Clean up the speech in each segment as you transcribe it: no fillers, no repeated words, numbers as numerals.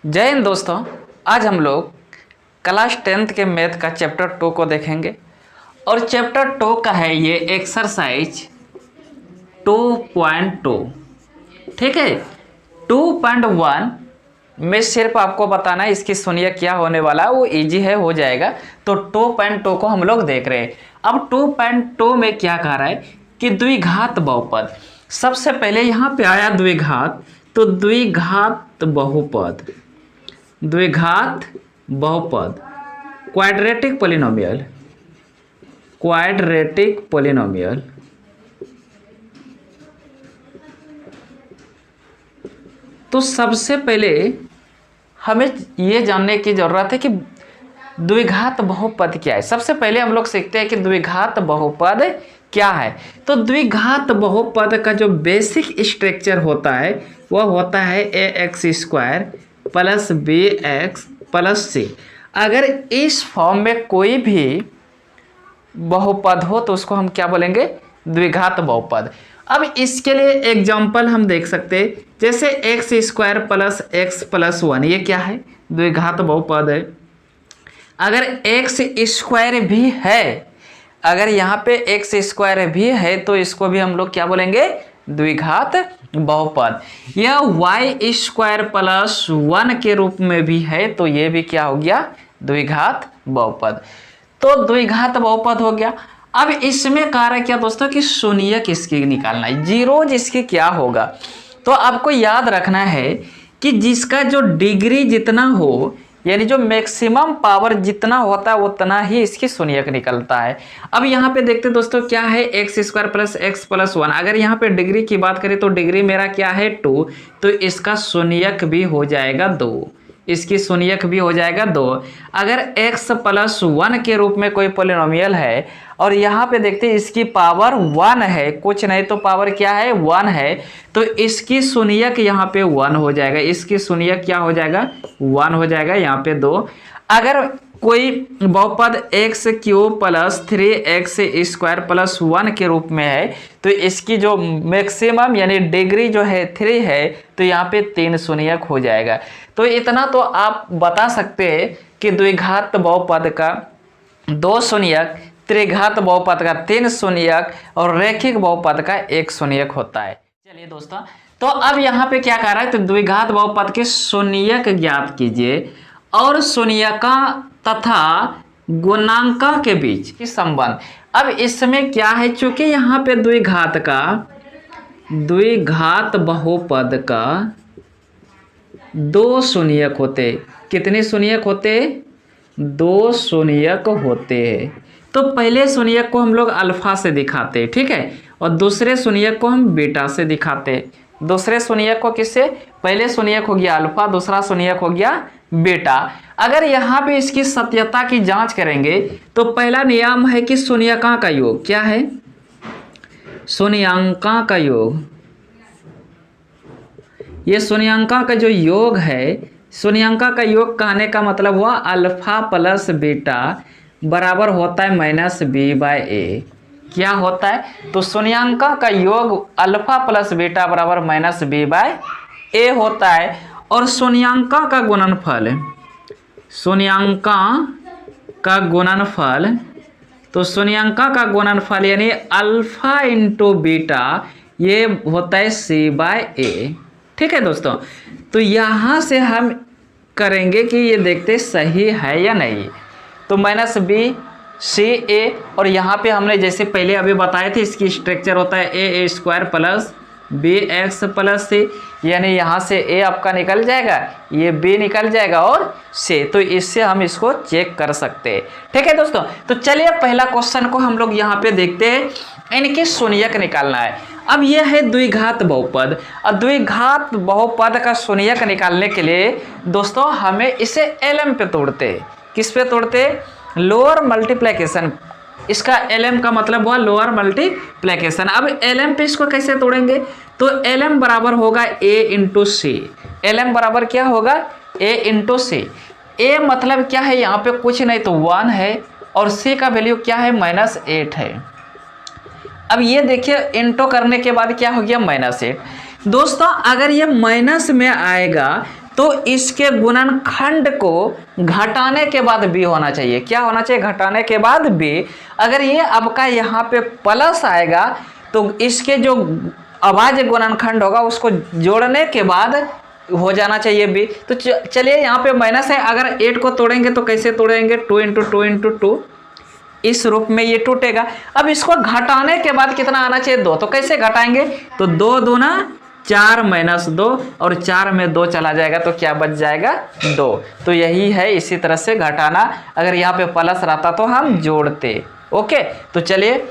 जय हिंद दोस्तों। आज हम लोग क्लास 10th के मैथ का चैप्टर 2 को देखेंगे और चैप्टर 2 का है ये एक्सरसाइज 2.2। ठीक है, 2.1 में सिर्फ आपको बताना है, इसकी सुनिए क्या होने वाला है, वो इजी है, हो जाएगा। तो 2.2 को हम लोग देख रहे हैं। अब 2.2 में क्या कह रहा है कि द्विघात बहुपद। सबसे पहले यहाँ पे आया द्विघात, तो द्विघात बहुपद, द्विघात बहुपद, क्वाड्रेटिक पॉलिनोमियल, क्वाड्रेटिक पॉलिनोमियल। तो सबसे पहले हमें यह जानने की जरूरत है कि द्विघात बहुपद क्या है। सबसे पहले हम लोग सीखते हैं कि द्विघात बहुपद क्या है। तो द्विघात बहुपद का जो बेसिक स्ट्रक्चर होता है वह होता है ax² plus bx plus c। अगर इस फॉर्म में कोई भी बहुपद हो तो उसको हम क्या बोलेंगे, द्विघात बहुपद। अब इसके लिए एग्जांपल हम देख सकते हैं, जैसे x² प्लस x प्लस 1, ये क्या है, द्विघात बहुपद है। अगर x² भी है, अगर यहाँ पे x² भी है तो इसको भी हम लोग क्या बोलेंगे, द्विघात बहुपद। यह y² प्लस 1 के रूप में भी है तो ये भी क्या हो गया, द्विघात बहुपद। तो द्विघात बहुपद हो गया। अब इसमें कार्य क्या दोस्तों कि शून्यक इसकी निकालना है, जीरोज इसकी क्या होगा। तो आपको याद रखना है कि जिसका जो डिग्री जितना हो, यानी जो मैक्सिमम पावर जितना होता है उतना ही इसकी शून्यक निकलता है। अब यहाँ पे देखते दोस्तों क्या है, x² प्लस x प्लस 1। अगर यहाँ पे डिग्री की बात करें तो डिग्री मेरा क्या है 2, तो इसका शून्यक भी हो जाएगा 2, इसकी शून्यक भी हो जाएगा 2। अगर x प्लस 1 के रूप में कोई पॉलिनोमियल है और यहाँ पे देखते हैं इसकी पावर 1 है, कुछ नहीं तो पावर क्या है 1 है, तो इसकी शून्यक यहाँ पे 1 हो जाएगा, इसकी शून्यक क्या हो जाएगा 1 हो जाएगा, यहाँ पे 2। अगर कोई बहुपद x³ प्लस 3x² प्लस 1 के रूप में है तो इसकी जो मैक्सिमम यानी डिग्री जो है 3 है, तो यहाँ पे 3 शून्यक हो जाएगा। तो इतना तो आप बता सकते हैं कि द्विघात बहुपद का 2 शून्यक, त्रिघात बहुपद का 3 शून्यक और रैखिक बहुपद का 1 शून्यक होता है। चलिए दोस्तों, तो अब यहाँ पे क्या कर रहा है, तो द्विघात बहुपद के शून्यक ज्ञात कीजिए और शून्यका तथा गुणांका के बीच की संबंध। अब इसमें क्या है, चूंकि यहाँ पे द्विघात बहुपद का 2 शून्यक होते, कितने शून्यक होते, 2 शून्यक होते हैं। तो पहले शून्यक को हम लोग अल्फा से दिखाते, ठीक है, और दूसरे शून्यक को हम बीटा से दिखाते। दूसरे शून्यक को किससे, पहले शून्यक हो गया अल्फा, दूसरा शून्यक हो गया बीटा। अगर यहाँ पे इसकी सत्यता की जांच करेंगे तो पहला नियम है कि शून्यका का योग क्या है, शून्यंका का योग, ये शून्यंका का जो योग है, शून्यंका का योग कहने का मतलब हुआ अल्फा प्लस बीटा बराबर होता है -b/a। क्या होता है, तो शून्यंका का योग अल्फा प्लस बीटा बराबर -b/a होता है। और शून्यंका का गुणनफल, शून्यंका का गुणनफल, तो शून्यंका का गुणनफल यानी अल्फा इंटू बीटा, ये होता है c/a। ठीक है दोस्तों, तो यहाँ से हम करेंगे कि ये देखते सही है या नहीं। तो -b/a, और यहाँ पे हमने जैसे पहले अभी बताए थे इसकी स्ट्रक्चर होता है a² plus bx plus c, यानी यहाँ से a आपका निकल जाएगा, ये b निकल जाएगा और c, तो इससे हम इसको चेक कर सकते हैं। ठीक है दोस्तों, तो चलिए पहला क्वेश्चन को हम लोग यहाँ पे देखते हैं, इनके शून्यक निकालना है। अब यह है द्विघात बहुपद, और द्विघात बहुपद का शून्यक निकालने के लिए दोस्तों हमें इसे lm पे तोड़ते, किस पे तोड़ते, लोअर मल्टीप्लिकेशन। इसका lm का मतलब हुआ लोअर मल्टीप्लिकेशन। अब lm पे इसको कैसे तोड़ेंगे, तो lm बराबर होगा a इंटू सी। lm बराबर क्या होगा, a इंटू सी। a मतलब क्या है, यहाँ पे कुछ नहीं तो 1 है, और c का वैल्यू क्या है, -8 है। अब ये देखिए इंटू करने के बाद क्या हो गया, -8। दोस्तों अगर ये माइनस में आएगा तो इसके गुणनखंड को घटाने के बाद b होना चाहिए। क्या होना चाहिए? घटाने के बाद b। अगर ये आपका यहाँ पे प्लस आएगा तो इसके जो अभाज्य गुणनखंड होगा उसको जोड़ने के बाद हो जाना चाहिए b। तो चलिए यहाँ पे माइनस है, अगर 8 को तोड़ेंगे तो कैसे तोड़ेंगे? 2 इंटू 2 इंटू 2, इस रूप में ये टूटेगा। अब इसको घटाने के बाद कितना आना चाहिए? 2। तो कैसे घटाएंगे? तो 2 दूना 4 माइनस 2 और 4 में 2 चला जाएगा तो क्या बच जाएगा? 2। तो यही है इसी तरह से घटाना। अगर यहाँ पे प्लस रहता तो हम जोड़ते। ओके, तो चलिए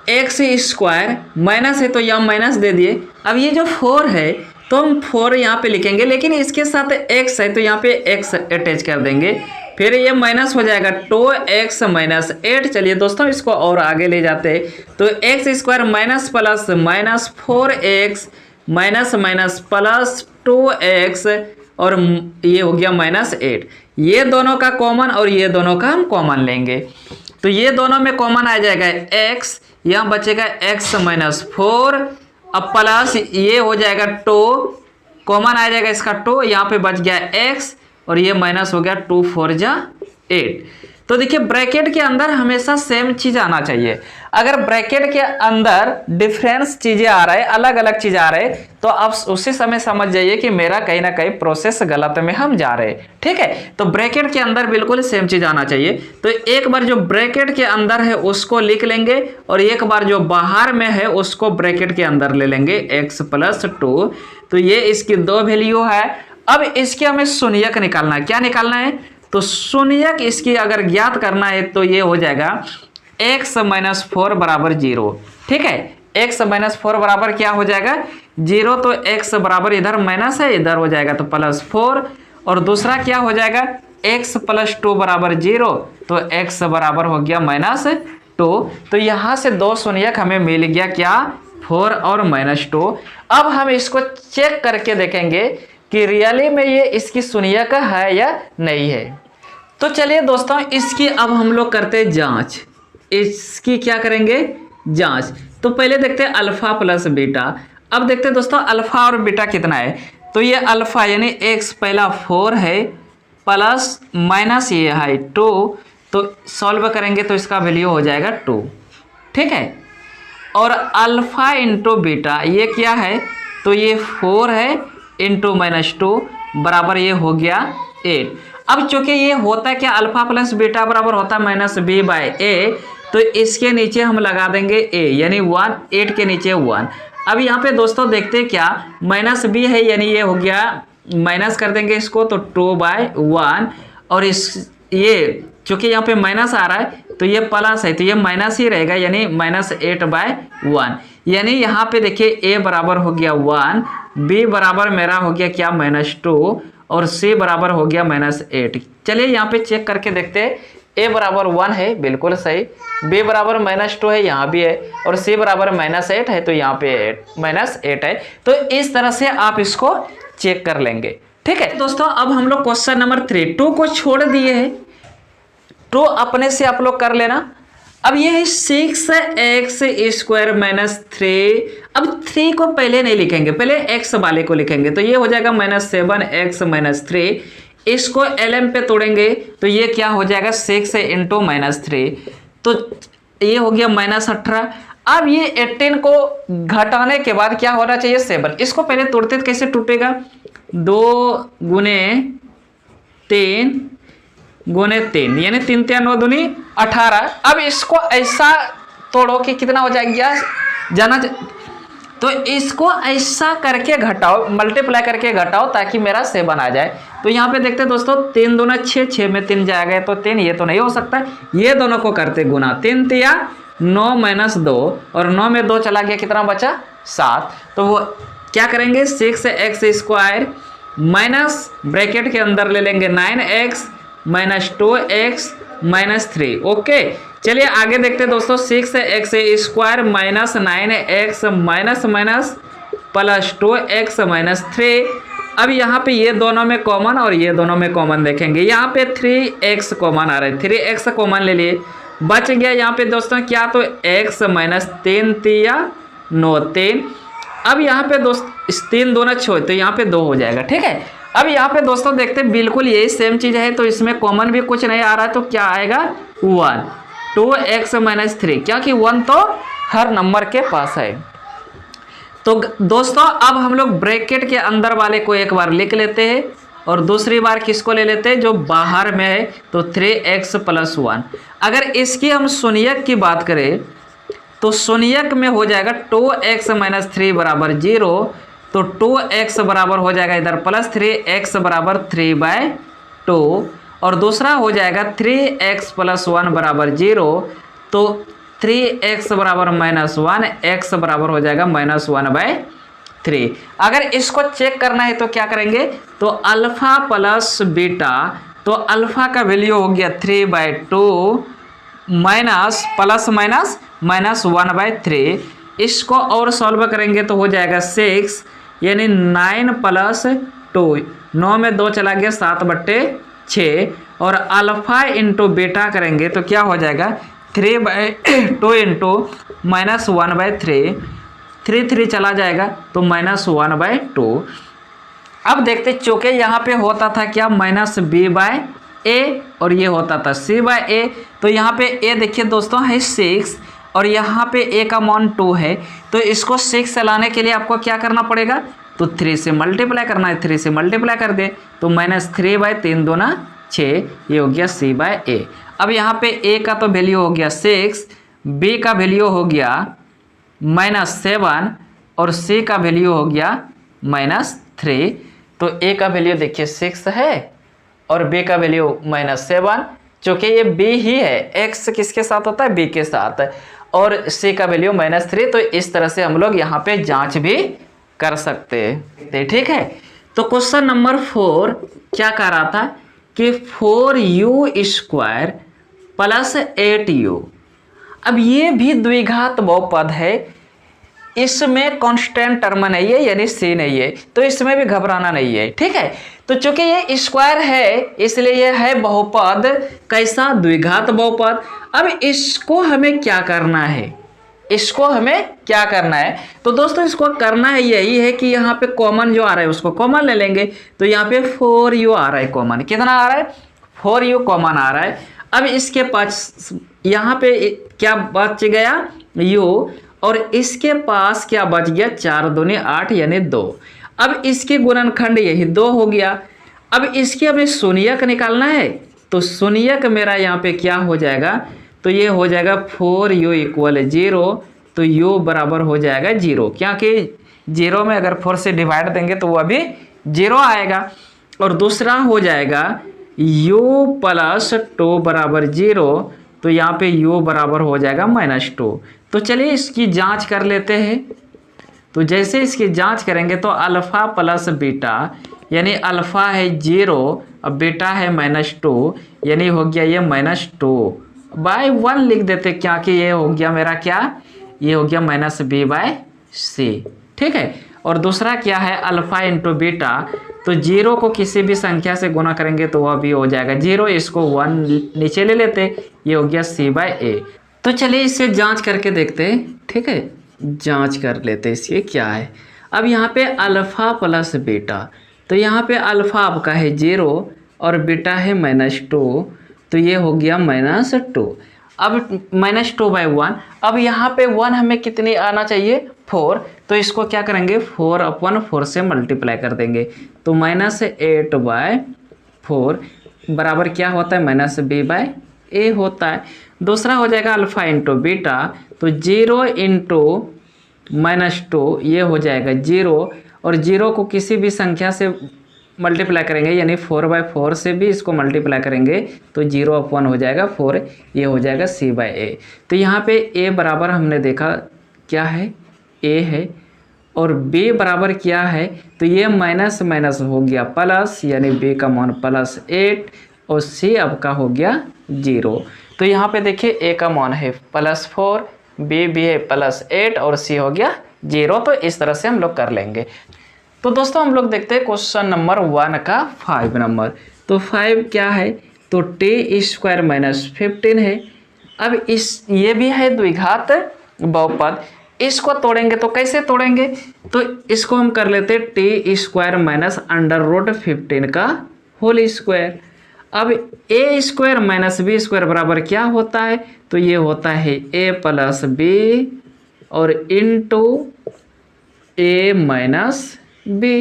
एक्स स्क्वायर माइनस है तो यहाँ माइनस दे दिए। अब ये जो 4 है तो हम 4 यहाँ पे लिखेंगे, लेकिन इसके साथ x है तो यहाँ पे x अटैच कर देंगे। फिर ये माइनस हो जाएगा 2x माइनस 8। चलिए दोस्तों इसको और आगे ले जाते हैं। तो x square minus plus minus 4x minus minus plus 2x और ये हो गया माइनस 8। ये दोनों का कॉमन और ये दोनों का हम कॉमन लेंगे। तो ये दोनों में कॉमन आ जाएगा x, यहाँ बचेगा x माइनस 4, अब प्लस ये हो जाएगा 2, कॉमन आ जाएगा इसका 2, यहाँ पे बच गया x और ये माइनस हो गया 2 4 जा 8। तो देखिए ब्रैकेट के अंदर हमेशा सेम चीज आना चाहिए। अगर ब्रैकेट के अंदर डिफरेंस चीजें आ रहा है, अलग अलग चीज आ रहे हैं, तो आप उसी समय समझ जाइए कि मेरा कहीं ना कहीं प्रोसेस गलत में हम जा रहे हैं। ठीक है, तो ब्रैकेट के अंदर बिल्कुल सेम चीज आना चाहिए। तो एक बार जो ब्रैकेट के अंदर है उसको लिख लेंगे और एक बार जो बाहर में है उसको ब्रैकेट के अंदर ले लेंगे x प्लस 2। तो ये इसकी 2 वैल्यू है। अब इसके हमें शून्यक निकालना है। क्या निकालना है? तो शून्यक इसकी अगर ज्ञात करना है तो ये हो जाएगा x माइनस 4 बराबर 0। ठीक है, x माइनस 4 बराबर क्या हो जाएगा? 0। तो x बराबर इधर माइनस है, इधर हो जाएगा तो प्लस 4। और दूसरा क्या हो जाएगा? x प्लस 2 बराबर 0, तो x बराबर हो गया माइनस 2। तो यहाँ से 2 शून्यक हमें मिल गया, क्या? 4 और माइनस 2। अब हम इसको चेक करके देखेंगे कि रियली में ये इसकी शून्यक है या नहीं है। तो चलिए दोस्तों इसकी अब हम लोग करते हैं जांच। इसकी क्या करेंगे? जांच। तो पहले देखते हैं अल्फा प्लस बीटा। अब देखते हैं दोस्तों अल्फा और बीटा कितना है। तो ये अल्फा यानी x पहला 4 है प्लस माइनस ये है 2, तो सॉल्व करेंगे तो इसका वैल्यू हो जाएगा 2। ठीक है, और अल्फा इंटू बीटा ये क्या है? तो ये 4 है इंटू माइनस 2 बराबर ये हो गया 8। अब चूंकि ये होता है क्या? अल्फा प्लस बीटा बराबर होता है माइनस बी बाय ए, तो इसके नीचे हम लगा देंगे a यानी 1, 8 के नीचे 1। अब यहाँ पे दोस्तों देखते हैं क्या? माइनस बी है यानी ये हो गया, माइनस कर देंगे इसको तो 2 बाय 1, और इस ये चूंकि यहाँ पे माइनस आ रहा है तो ये प्लस है तो ये माइनस ही रहेगा यानी माइनस 8 बाय 1। यानी यहाँ पे देखिए a बराबर हो गया 1, b बराबर मेरा हो गया क्या? माइनस 2, और c बराबर हो गया माइनस 8। चलिए यहाँ पे चेक करके देखते हैं। a बराबर 1 है, बिल्कुल सही। b बराबर माइनस 2 है, यहाँ भी है। और c बराबर माइनस 8 है तो यहाँ पे माइनस 8 है। तो इस तरह से आप इसको चेक कर लेंगे। ठीक है दोस्तों, अब हम लोग क्वेश्चन नंबर 3 2 को छोड़ दिए है, 2 अपने से आप लोग कर लेना। अब ये है 6x स्क्वायर माइनस 3। अब 3 को पहले नहीं लिखेंगे, पहले x वाले को लिखेंगे। तो ये हो जाएगा माइनस 7x माइनस 3। इसको lm पे तोड़ेंगे तो ये क्या हो जाएगा? 6 इंटू माइनस 3, तो ये हो गया माइनस 18। अब ये 18 को घटाने के बाद क्या होना चाहिए? 7। इसको पहले तोड़ते तो कैसे टूटेगा? 2 गुने 3 गुने 3 यानी 3 3 9 दूनी 18। अब इसको ऐसा तोड़ो कि कितना हो जाएगा जाना, तो इसको ऐसा करके घटाओ, मल्टीप्लाई करके घटाओ ताकि मेरा 7 आ जाए। तो यहाँ पे देखते हैं दोस्तों 3 दूना 6, 6 में 3 जाएगा तो 3, ये तो नहीं हो सकता। ये दोनों को करते गुना, 3 तिया 9 माइनस 2 और 9 में 2 चला गया, कितना बचा? 7। तो वो क्या करेंगे? 6x स्क्वायर माइनस ब्रैकेट के अंदर ले लेंगे 9x minus 2x minus 3। Okay, चलिए आगे देखते हैं दोस्तों। 6x square minus 9x minus minus plus 2x minus 3। अब यहाँ पे ये दोनों में कॉमन और ये दोनों में कॉमन देखेंगे। यहाँ पे 3x कॉमन आ रहा है, 3x कॉमन ले लिए, बच गया यहाँ पे दोस्तों क्या? तो x माइनस 3 तिया 9 3। अब यहाँ पे दोस्त 3 दूना 6 तो यहाँ पे 2 हो जाएगा। ठीक है, अब यहाँ पे दोस्तों देखते हैं बिल्कुल यही सेम चीज है, तो इसमें कॉमन भी कुछ नहीं आ रहा है, तो क्या आएगा 1 2x माइनस 3, क्योंकि 1 तो हर नंबर के पास है। तो दोस्तों अब हम लोग ब्रैकेट के अंदर वाले को एक बार लिख लेते हैं और दूसरी बार किसको ले लेते हैं जो बाहर में है, तो 3x प्लस 1। अगर इसकी हम शून्यक की बात करें तो शून्यक में हो जाएगा 2x माइनस 3 बराबर 0, तो 2x बराबर हो जाएगा इधर प्लस 3x बराबर 3/2, और दूसरा हो जाएगा 3x प्लस 1 बराबर 0, तो 3x बराबर माइनस 1, x बराबर हो जाएगा -1/3। अगर इसको चेक करना है तो क्या करेंगे, तो अल्फा प्लस बीटा, तो अल्फा का वैल्यू हो गया 3/2 माइनस प्लस माइनस -1/3। इसको और सॉल्व करेंगे तो हो जाएगा 6, यानी 9 प्लस 2, 9 में 2 चला गया 7/6, और अल्फा इंटू बीटा करेंगे तो क्या हो जाएगा 3/2 इंटू -1/3, 3 चला जाएगा तो -1/2। अब देखते चूँकि यहाँ पे होता था क्या -b/a और ये होता था c/a, तो यहाँ पे a देखिए दोस्तों है 6 और यहाँ पे a का मान 2 है, तो इसको 6 से लाने के लिए आपको क्या करना पड़ेगा, तो 3 से मल्टीप्लाई करना है, 3 से मल्टीप्लाई कर दे तो -3/3 दूना 6, ये हो गया c/a। अब यहाँ पे a का तो वैल्यू हो गया 6, b का वैल्यू हो गया -7 और c का वैल्यू हो गया -3। तो a का वैल्यू देखिए 6 है और b का वैल्यू -7, चूँकि ये b ही है, x किसके साथ होता है b के साथ, और c का वैल्यू -3। तो इस तरह से हम लोग यहाँ पे जांच भी कर सकते हैं, ठीक है। तो क्वेश्चन नंबर 4 क्या कह रहा था कि 4u² प्लस 8u। अब ये भी द्विघात बहुपद है, इसमें कांस्टेंट टर्म नहीं है यानी c नहीं है, तो इसमें भी घबराना नहीं है, ठीक है। तो चूंकि ये स्क्वायर है इसलिए ये है बहुपद, कैसा, द्विघात बहुपद। अब इसको हमें क्या करना है, इसको हमें क्या करना है, तो दोस्तों इसको करना है यही है कि यहाँ पे कॉमन जो आ रहा है उसको कॉमन ले लेंगे। तो यहाँ पे 4u आ रहा है कॉमन, कितना आ रहा है 4u कॉमन आ रहा है। अब इसके पास यहाँ पे क्या बच गया u, और इसके पास क्या बच गया 4 दूनी 8 यानी 2। अब इसके गुणनखंड यही 2 हो गया। अब इसके हमें शून्यक निकालना है, तो शून्यक मेरा यहाँ पे क्या हो जाएगा, तो ये हो जाएगा 4u = 0, तो u बराबर हो जाएगा 0, क्योंकि 0 में अगर 4 से डिवाइड देंगे तो वो अभी 0 आएगा। और दूसरा हो जाएगा u + 2 बराबर 0, तो यहाँ पे u बराबर हो जाएगा -2। तो चलिए इसकी जांच कर लेते हैं। तो जैसे इसकी जांच करेंगे तो अल्फ़ा प्लस बीटा, यानी अल्फ़ा है 0 और बीटा है -2, यानी हो गया ये -2/1 लिख देते, क्योंकि ये हो गया मेरा क्या, ये हो गया -b/c, ठीक है। और दूसरा क्या है अल्फ़ा इंटू बीटा, तो 0 को किसी भी संख्या से गुना करेंगे तो वह भी हो जाएगा 0, इसको 1 नीचे ले लेते, ये हो गया c/a। तो चलिए इससे जांच करके देखते हैं, ठीक है, जांच कर लेते हैं इसके क्या है। अब यहाँ पे अल्फ़ा प्लस बीटा, तो यहाँ पे अल्फ़ा आपका है 0 और बीटा है -2, तो ये हो गया -2। अब -2/1, अब यहाँ पे 1 हमें कितनी आना चाहिए 4, तो इसको क्या करेंगे 4/4 से मल्टीप्लाई कर देंगे, तो -8/4 बराबर क्या होता है -b/a होता है। दूसरा हो जाएगा अल्फ़ा इंटू बीटा, तो 0 इंटू -2 ये हो जाएगा 0, और 0 को किसी भी संख्या से मल्टीप्लाई करेंगे यानी 4/4 से भी इसको मल्टीप्लाई करेंगे तो 0/1 हो जाएगा 4, ये हो जाएगा c/a। तो यहाँ पे a बराबर हमने देखा क्या है a है, और b बराबर क्या है, तो ये माइनस माइनस हो गया प्लस, यानी b का मान +8 और c आपका हो गया 0। तो यहाँ पे देखिए a का मान है +4, b भी है +8 और c हो गया 0। तो इस तरह से हम लोग कर लेंगे। तो दोस्तों हम लोग देखते हैं क्वेश्चन नंबर 1 का 5 नंबर। तो 5 क्या है, तो t² -15 है। अब इस ये भी है द्विघात बहुपद, इसको तोड़ेंगे तो कैसे तोड़ेंगे, तो इसको हम कर लेते T square minus under root 15 का होल स्क्वायर। अब A square minus B square बराबर क्या होता है, तो ये होता है ए प्लस बी और इंटू ए माइनस बी।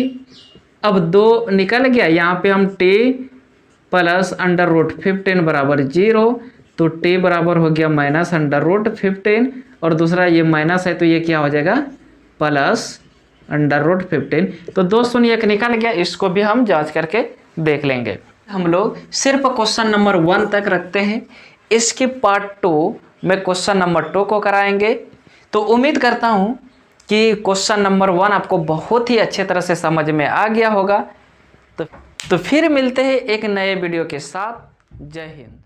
अब 2 निकल गया, यहाँ पे हम टी प्लस अंडर रूट 15 बराबर 0, तो टी बराबर हो गया माइनस अंडर रूट 15 और दूसरा ये माइनस है तो ये क्या हो जाएगा प्लस अंडर रूट 15। तो 2 शून्य 1 निकल गया, इसको भी हम जांच करके देख लेंगे। हम लोग सिर्फ क्वेश्चन नंबर 1 तक रखते हैं, इसके पार्ट 2 में क्वेश्चन नंबर 2 को कराएंगे। तो उम्मीद करता हूँ कि क्वेश्चन नंबर 1 आपको बहुत ही अच्छे तरह से समझ में आ गया होगा। तो फिर मिलते हैं एक नए वीडियो के साथ। जय हिंद।